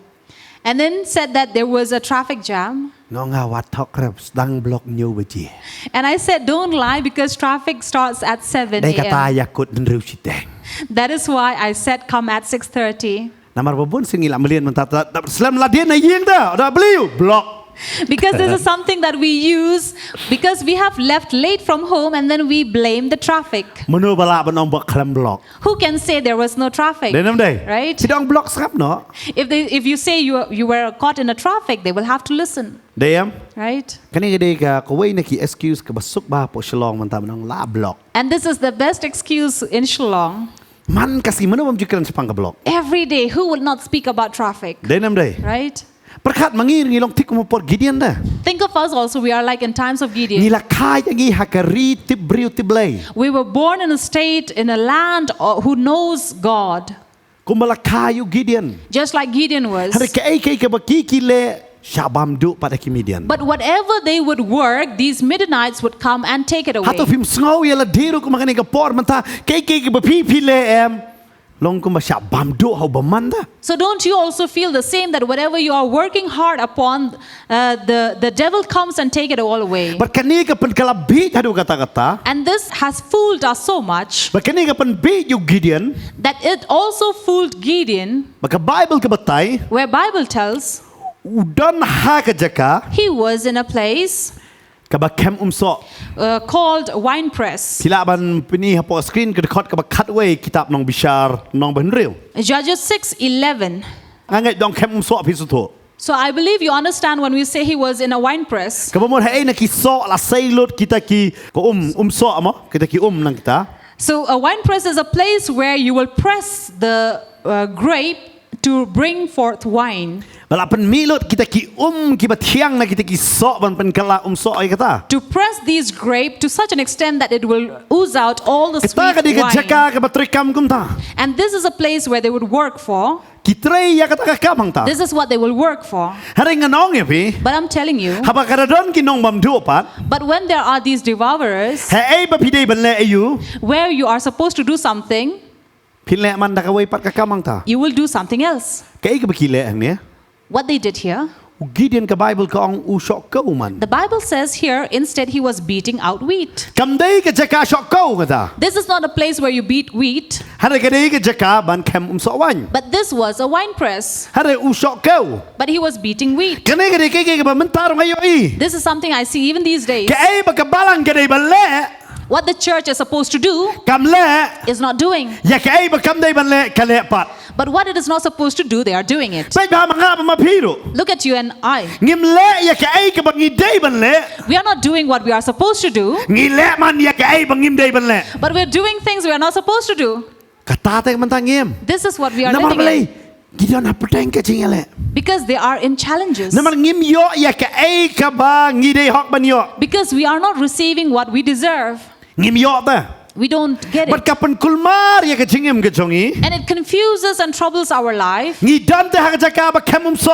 And then said that there was a traffic jam. Nonga wat thok krep dang block nyu baji. And I said, don't lie because traffic starts at 7 Dai kata a.m. yakut henru siteng. That is why I said come at 6:30. Namar babon singi la melian mentata. Slam la dia na yeng da. Da Blei U block. Because this is something that we use because we have left late from home and then we blame the traffic. Menu bala banong bak Khlem block. Who can say there was no traffic? Denam dai. Right? Sidong block srap no. If you say you were caught in a traffic, they will have to listen, Deyam. right? Kani gede ka kawai na ki excuse ka basuk ba po Shillong manta banong la block. And this is the best excuse in Shillong. Man kasi menu bam jikran sepang ka block. Every day, who will not speak about traffic, Denam dai. right? Perkat mangir ngilong tik mo por Gideon da. Think of us also, we are like in times of Gideon. Ngila kai yangi hakari tip briu tip Blei. We were born in a state, in a land who knows God, Kumbala kayu Gideon. just like Gideon was. Hari kai ka baki kile Syabam du pada ki Midian. But whatever they would work, these Midianites would come and take it away. Hato film sngau ya la diru ku makani ka por manta kai ka bapi pile em. Long ku ma syabam du hau bamanda. So don't you also feel the same that whatever you are working hard upon, the devil comes and take it all away? Berkani ka pen kalabi hadu kata-kata. And this has fooled us so much Berkani ka pen bi you Gideon. that it also fooled Gideon, Maka Bible ka batai where Bible tells udan ha ka jaka he was in a place ka ba kem umso. called wine press. Sila ban pini hapo screen ka dekat ka ba cutaway kitab nong bishar nong benril. Judges 6:11. Angai dong kem umso pisuto. So I believe you understand when we say he was in a wine press. Kabamon hai na ki so la sailot kita ki ko so amo kita ki nang kita. So a wine press is a place where you will press the grape to bring forth wine. Balapan milot kita ki ki batiang na kita ki so ban pen kala so ay kata. To press these grape to such an extent that it will ooze out all the Kita ka di sweet ka jaka wine. ka batrikam kumta. And this is a place where they would work for. Kitray ya kata ka kamang ta. This is what they will work for. Hari nganong ya pi. But I'm telling you, Haba karadon ki nong bam duopat. but when there are these devourers, Hai ba pidai ban le ayu. where you are supposed to do something, Pile man da ka way pat ka kamang ta. you will do something else. Kai ka bakile ang ne. What they did here, Gideon ka Bible ka ang usok ka uman. the Bible says here, instead he was beating out wheat. Kamday ka jaka sok ka kata. This is not a place where you beat wheat, Hari ka di ka jaka ban kem so wan. but this was a wine press. Hari usok ka. But he was beating wheat. Kanay ka di ka ba mentarong ayo i. This is something I see even these days. Kay ba ka balang ka di ba le. What the church is supposed to do กำเละ is not doing. อย่าแกไอ้บกำได้บันเละกะเละปัด But what it is not supposed to do, they are doing it. ไปพามังงามาพี่รู้ Look at you and I. งิมเละอย่าแกไอ้กับบังงีได้บันเละ We are not doing what we are supposed to do, งีเละมันอย่าแกไอ้บังงิมได้บันเละ but we're doing things we are not supposed to do. กะตาแต่มันทางเงียม This is what we are น้ำมัน living เลย in. กิจอนหับแรงกะจริงแหละ Because they are in challenges. น้ำมันงิมเยอะอย่าแกไอ้กับบางีได้ฮอกบันเยอะ Because we are not receiving what we deserve. งิมเยอะแต่ We don't get บัด it. กับเป็นกุลมาร์อย่ากะจริงเอ็มกะจงอี And it confuses and troubles our life. งีดันแต่หากจะกาบะเข้มโซ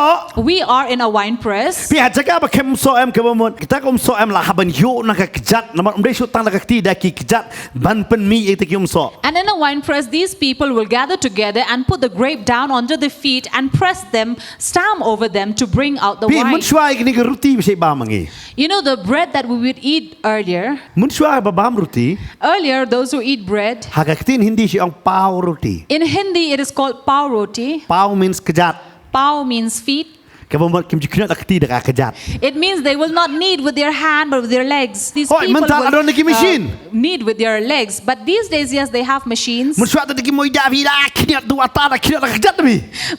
We are in a wine press. พี่หากจะกาบะเข้มโซเอ็มกับมันแต่ก็โซเอ็มละฮับันโยนักกิจัดน้ำมันได้ชุดตั้งนักตีได้กิจัดบันเป็นมีเอกตะกิมโซ And in a wine press, these people will gather together and put the grape down under the feet and press them, stamp over them to bring out the พี่มุน wine. ช่วยกันนี่ก็รุตีไม่ใช่บามังอี You know the bread that we would eat earlier? มุนช่วยบะบามรุตี Earlier, those who eat bread, หากตินฮินดีชื่อองปาวรุตี in Hindi it is called pav roti. ปาว means กจัด Pav means feet. กับมันกิมจิขนาดนักตีเด็กกจัด It means they will not knead with their hand but with their legs. These Oh, people mental, I don't like a machine. knead with their legs. But these days, yes, they have machines. มุนช่วยแต่กิมมวยดาวีดาขนาดดูอัตตาขนาดกจัดมี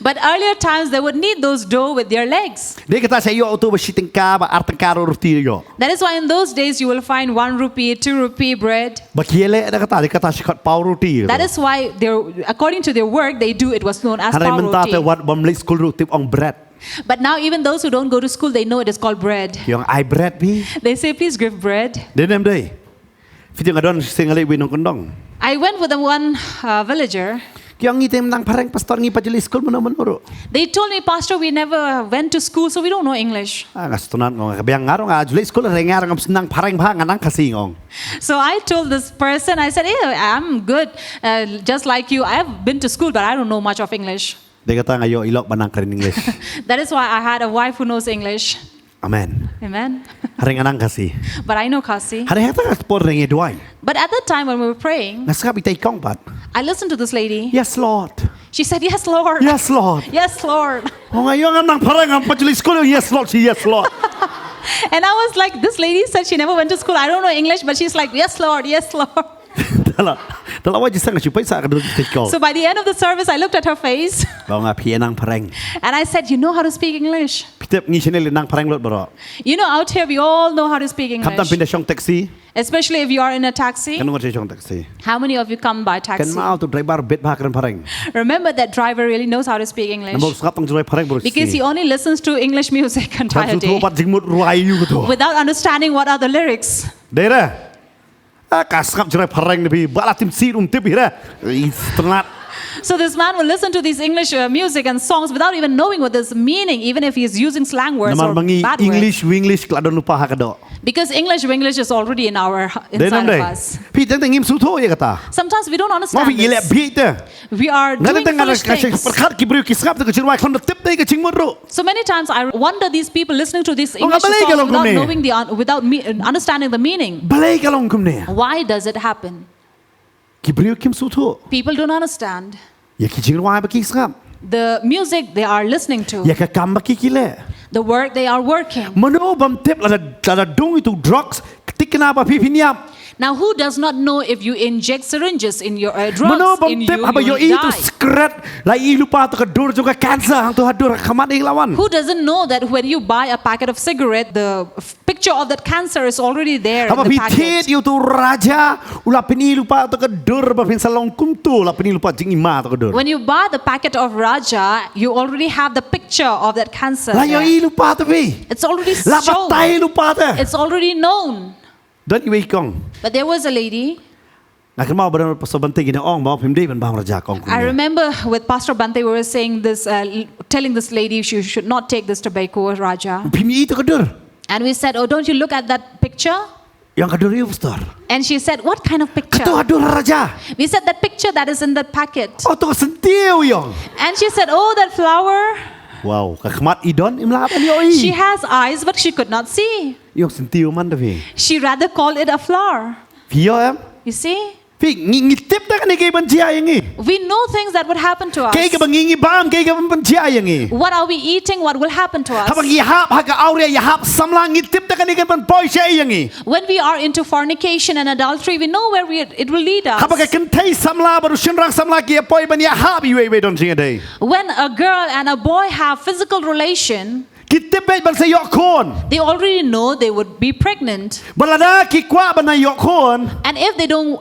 But earlier times, they would knead those dough with their legs. เด็กก็ตาใช้ยอตัวบชิติงกาบะอาร์ตังการรุตียอ That is why in those days, you will find 1 rupee, 2 rupee bread. บะเคียเละเด็กก็ตาเด็กก็ตาชิคอดปาวรุตี That is why, according to their work, they do. It was known as อะไร pav มันตาแต่ roti. วัดบำลิสกุลรุติบองเบรด But now, even those who don't go to school, they know it is called bread. ยองไอเบรดพี่ They say, please give bread. เดินเอ็มได้ฟิติงกระดอนเซงอะไรวินองกันดอง I went with one villager. ยองงี้เต็มนังพารังปัสตอร์งี้ปัจจุบันสกุลมันมันรู้ They told me, Pastor, we never went to school, so we don't know English. งัสตุนันงงเบียงงารองอาจุลิสกุลอะไรงารองนังพารังพางนังคาซิงง So I told this person, I said, hey, I'm good, just like you. I have been to school, but I don't know much of English. เด็กก็ตั้งอายุอีหลอกบันนังคารินอังกฤษ That is why I had a wife who knows English. อเมน Amen. ฮาริงนังคาซิ But I know Kasi. ฮาริงตั้งสปอร์ตเรงด้วย But at that time when we were praying, นักสกับอีไตกองปัด I listened to this lady. Yes Lord She said, yes, Lord. Yes Lord Yes, Lord. โอ้ยยองนังพารังปัจจุบันสกุล Yes Lord she Yes Lord And I was like, this lady said she never went to school. I don't know English, but she's like, yes, Lord. Yes, Lord. แต่ละว่าจะสั่งชุบไปสักดูติดกอ So by the end of the service, I looked at her face บอกว่าพี่นังพารัง and I said, you know how to speak English? พี่เต็บงี้ชนิดนังพารังรถบรอ You know, out here, we all know how to speak คำตั้งเป็น English. ในช่องแท็กซี่ Especially if you are in a taxi. กันว่าใช้ช่องแท็กซี่ How many of you come by กัน taxi? มาเอาตัวไดรเวอร์เบ็ดพากันพารัง Remember that driver really knows how to speak น้ำ English บอกสกับต้องช่วยพารังบริสุท because ธิ์ he only listens to English music ท่าน entire สุดทั่ว day ปัดจิงมุดรวยอยู่ก็ตัว without understanding what are the lyrics. เด้อนะกาสกับช่วยพารังนะพี่บ้าละทิมซีรุมทิพย์นะอีสตนัด So this man will listen to these English music and songs without even knowing what is meaning, even if he is using slang words น้ำมัน or บางที bad English words. Winglish กระโดดลุปะฮักกระโดด Because English is already in our เด้อ inside น้ำเด้ of us. พี่ตั้งแต่งิมสุดทั่วยังกตา Sometimes we don't ว่า understand พี่เละ this. พี่เด้อ We are งั้น doing ตั้งแต่ foolish การใช้ things. ประคัดกิบริวกิสกับแต่ก็ชินว่าคนติบได้ก็ชิงมุดรู้ So many times I wonder these people listening to these Oh, English ngabalik ka lang songs without kung knowing without understanding the meaning. บาเลยกันลงคุมเนี่ย Why does it happen? กิบริวคิมสุดทั่ว People don't understand. อย่าคิดชิงว่าไปกิสกับ The music they are listening อย่า to, แค่กำมากิกิเล่ the work they are working. มโนบัมเทปละดงitu drugs ติกนาบะพี่พิญญา Now, who does not know if you inject syringes in your มโน drugs บัม in เทป you, apa you yo will itu die? skret la i lupa tu kedur juga kanser hang tu hadur kamat ing lawan Who doesn't know that when you buy a packet of cigarette, the picture of that cancer is already there in apa the pitet packet? itu raja ula pini lupa tu kedur ba pin salong kumtu la pini lupa jing ima tu kedur When you buy the packet of Raja, you already have the picture of that cancer la yo there. i lupa tu bi It's already la shown. patai lupa tu It's already known. dan iwe kong But there was a lady. nak mau benar pasal bantai gini ong bawa pimdi ban bang raja kong I remember with Pastor Bante, we were saying this, telling this lady she should not take this tobacco, Raja. pimi itu kedur And we said, oh, don't you look at that picture? yang kedur itu pastor And she said, what kind of picture? ketu hadur raja We said, that picture that is in that packet. oh tu sentiu yang And she said, oh, that flower. wow kamat idon imla apa ni oi She has eyes, but she could not see. yang sentiu man tu bi She rather called it a flower. Pio em You see? Pi ngit tip tak ni ke banjia yang ni. We know things that would happen to us. Ke ke bangingi bam ke ke banjia yang ni. What are we eating? What will happen to us? Habang ihap haga aurea ihap samlang tip tak ni ke ban poi sia yang ni. When we are into fornication and adultery, we know where it will lead us. Habang kan thei samla baru shenrang samla ki poi ban ihap iwe don sing day. When a girl and a boy have physical relation, Kita bet ban sayok kon. they already know they would be pregnant. Balada ki kwa ban yok kon. And if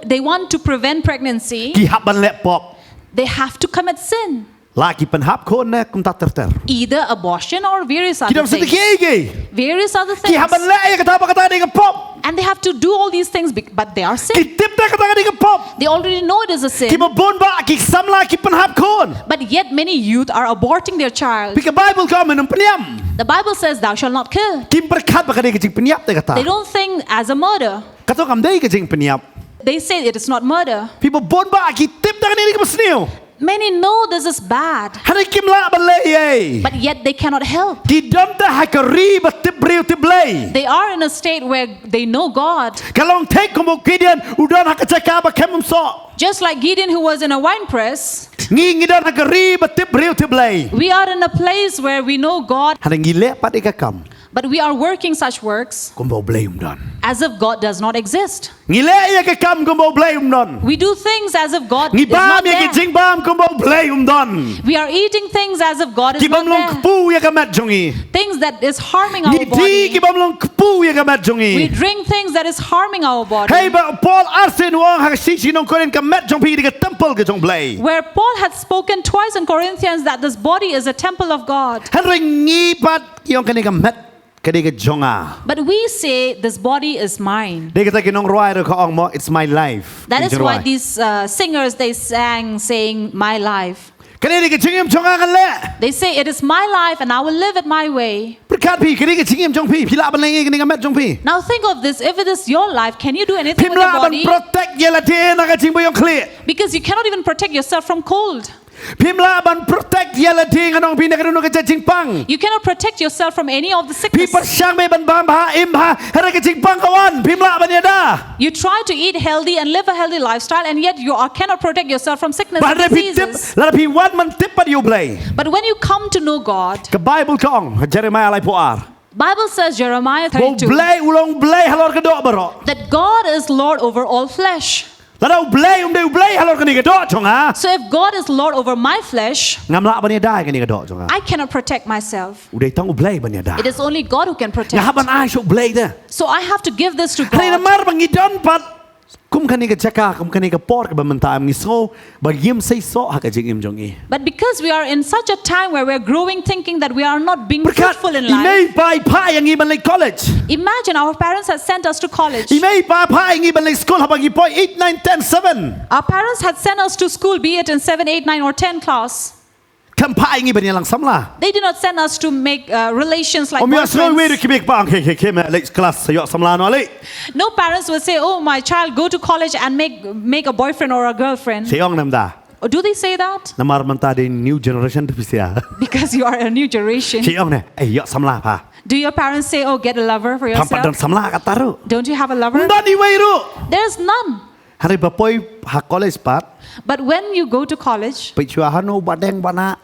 they want to prevent pregnancy, Ki hap ban lep pop. they have to commit sin. Laki pen hap kon ne kum tak terter. Either abortion or various Ki other dam sedikit things. ge. Various other Ki hap ban things. le kata ni ke pop. And they have to do all these things, but they are sin. Ki tip tak kata ni ke pop. They already know it is a Ki sin. babon ba ki samla ki pen hap kon. But yet many youth are aborting their child. Pi ke Bible ka menum peniam. The Bible says, thou shalt not kill. Kim berkat ba kade ke jing peniap te kata. They don't think as a murder. Kata kam dei ke jing peniap. They say it is not murder. Pi babon ba ki tip tak ni ke besniu. Many know this is bad, Hari kim la ban le ye. but yet they cannot help. Ki dam ta hakari ba tip briu tip lei. They are in a state where they know God. Kalong take komo Gideon udan hakacaka ba kemum so. Just like Gideon, who was in a wine press, Ngi dan hakari ba tip briu tip lei. we are in a place where we know God, Hari ngile pat ikakam. but we are working such works Kumbo blame don. as if God does not exist. Ngile ya ke kam kumbo blame don. We do things as if God Ngi is not bam ya ke there. jing bam kumbo blame don. We are eating things as if God is Ki not bam long there. kpu ya ke mat jongi. Things that is harming our Ngi di body. ki bam long kpu ya ke mat We jongi. drink things that is harming our body. Hey ba Paul arsen wong ha si nong koren ka mat jong pi di ke temple ke jong blay. Where Paul had spoken twice in Corinthians that this body is a temple of God. Han ring ngi pat yong kani ka mat kani ka jonga. But we say this body is mine. Dia kata ki nong roi ro ka ong mo it's my life. That is why these singers, they sang saying, my life. Kani di ke jingim jonga kan le. They say it is my life and I will live it my way. Berkat pi kani ke jingim jong pi pila ban lengi kani ka mat jong pi. Now think of this. If it is your life, can you do anything with your Pimla ban body? protect ye la de na ka jing bo yong kle. Because you cannot even protect yourself from cold. Pimla ban protect ye la de nganong pi na ka no ka jing pang. You cannot protect yourself from any of the Pi sickness. persyang me ban bam ha im ha hara ka jing pang kawan. Pimla ban ye da. You try to eat healthy and live a healthy lifestyle, and yet cannot protect yourself from sickness and Ba pi tip diseases. la pi wan man tip pat you blay. But when you come to know God, Ke Bible ka ong Jeremiah lai po ar. Bible says, Jeremiah Bo 32, blay ulong blay halor ka do baro. that God is Lord over all flesh. Ladau blay de blay halor ka ni ka do chong ha. So if God is Lord over my flesh, Ngamla ban ye dai ka ni ka do chong ha. I cannot protect myself. Udai tang blay ban ye da. It is only God who can protect. Nga ban ai sok blay de. So I have to give this to Hari na God. mar bang idon pat. Kum kani ka chaka kum kani ka por ka ban ta am ni so ba yim sei so ha ka jing im jong i. But because we are in such a time where we're growing thinking that we are not being Berkat fruitful in life. imei pai pai yang i ban lai college. Imagine our parents had sent us to college. Imei pai pai yang i ban lai school ha bang i poi 8 9 10 7. Our parents had sent us to school, be it in 7, 8, 9 or 10 class. Kam pai yang i ban ye lang samla. They did not send us to make relations like Om ya so we boyfriends. ki big bang ke me like class sayok samla no ali. No parents will say, oh, my child, go to college and make a boyfriend or a girlfriend. Sayong nam da. Or do they say that? Namar manta di new generation tu pisia. Because you are a new generation. Sayong ne yok samla pa. Do your parents say, oh, get a lover for Pampadon yourself? samla ka taru. Don't you have a lover? Ndani weiru. There's none. Hari bapoi ha college pat. But when you go to college, Pichua hanu badeng bana.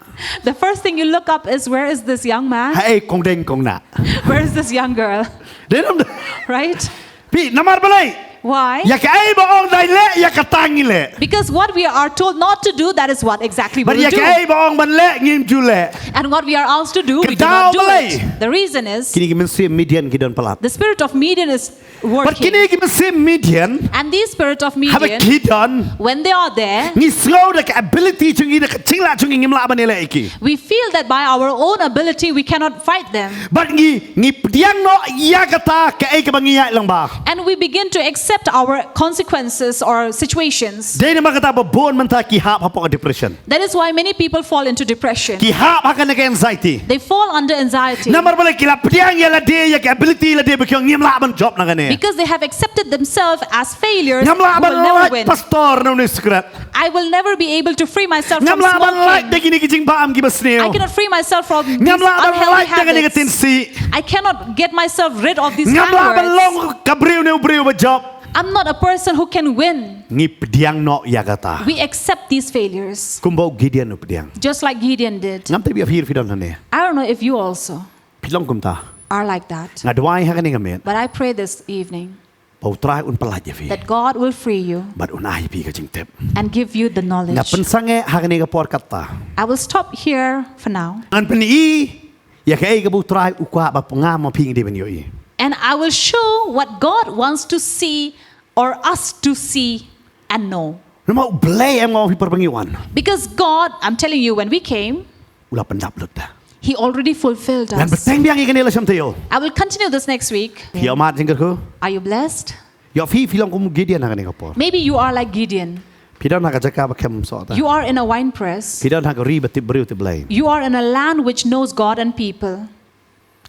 the first thing you look up is, where is this young man? Hai kong deng kong na. Where is this young girl? Denam Right? pi namar balai. Why? Ya ka ai ba ong dai le ya ka tangi le. Because what we are told not to do, that is what exactly we But ya will ka do. ai ba ong ban le ngim ju le. And what we are asked to do, we do Kedao not do balai. it. The reason is, Kini ki mensi Midian ki don palat. the spirit of Midian is But working. kini ki mensi Midian. And the spirit of Have a Midian, kid on. when they are there, Ni slow the ability chung i the chingla chung ngim la ban le iki. we feel that by our own ability, we cannot fight them. But ngi pdiang no ya kata ka ai ka bangiya lang ba. And we begin to accept our consequences or situations. Dai na makata ba bon man ta ki hap ha pa depression. That is why many people fall into depression. Ki hap ha ka na anxiety. They fall under anxiety Namar bala kila pdiang ya la de ya ka ability la de ba kyong ngim la ban job na gane. because they have accepted themselves as failures Ngam who la ban will never like win. pastor no ni secret. I will never be able to free myself Ngam from la ban like de smoking. kini ki jing ba am ki I basneo. cannot free myself from these Ngam la ban unhealthy like de kini ki habits. tinsi. I cannot get myself rid of these Ngam la ban habits. long ka briu ne briu ba job. I'm not a person who can win. Ngi pediang no ya kata. We accept these failures, Kumbo Gideon no pediang. just like Gideon did. Ngam te biar fidon hane. I don't know if you also Pilong kumta. are like that. Ngadwai hakani ngamet. But I pray this evening Pau trai un pelaj ya fi. that God will free you Bat un ai pi ka jing tep. and give you the Nga knowledge. pensange hakani ka por kata. I will stop here for now. An pen I ya kai ka bu trai ukwa ba pengam ma ping di ben yo I. And I will show what God wants to see or us to see and know. Nama Blei em ngau fi perpengiwan. Because God, I'm telling you, when we came, Ula pendap lut dah. He already fulfilled Dan us. beteng biang ikan ela sam tayo. I will continue this next week. Kia mat jingker ko. Are you blessed? Ya fi filong kum Gideon hakani ka por. Maybe you are like Gideon. Pidon nak jaka ba kem so ta. You are in a wine press. Pidon nak ri betip beriu te Blei. You are in a land which knows God and people.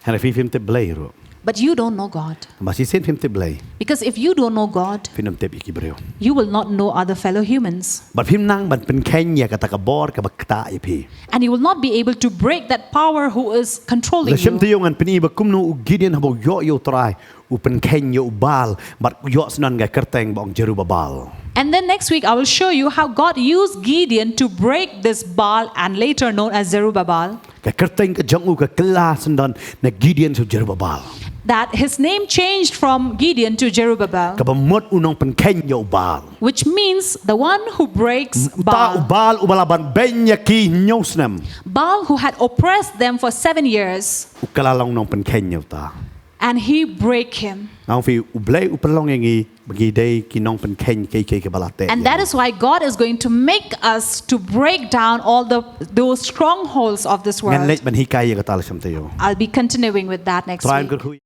Hana fi film te Blei ro. But you don't know God. Masih sen film te Blei. Because if you don't know God, Film te iki beriu. you will not know other fellow humans. Bat film nang ban pen Kenya kata ka bor ka bakta ya pi. And you will not be able to break that power who is controlling La sem you. tayo ngan peni ba kumno Gideon habo yo try. U pen Kenya u bal bat yo snan ga kerteng bong Jerubabal. And then next week, I will show you how God used Gideon to break this Baal and later known as Zerubbabel. Ka kerteng ka jong u ka kelas sendan na Gideon su Jerubabal. That his name changed from Gideon to Zerubbabel, Ka ba mot unong pen Kenya u bal. which means the one who breaks Ta u Baal. bal u balaban benya ki nyosnam. Baal who had oppressed them for 7 years, U kalalong nong pen Kenya ta. and he break him. Ang fi u Blei u pelong yang i bagi day ki nong pen Kenya ke balate. And that is why God is going to make us to break down all those strongholds of this Ngan world. lech ban hikai ya ka tal sam tayo. I'll be continuing with that next Try week. ang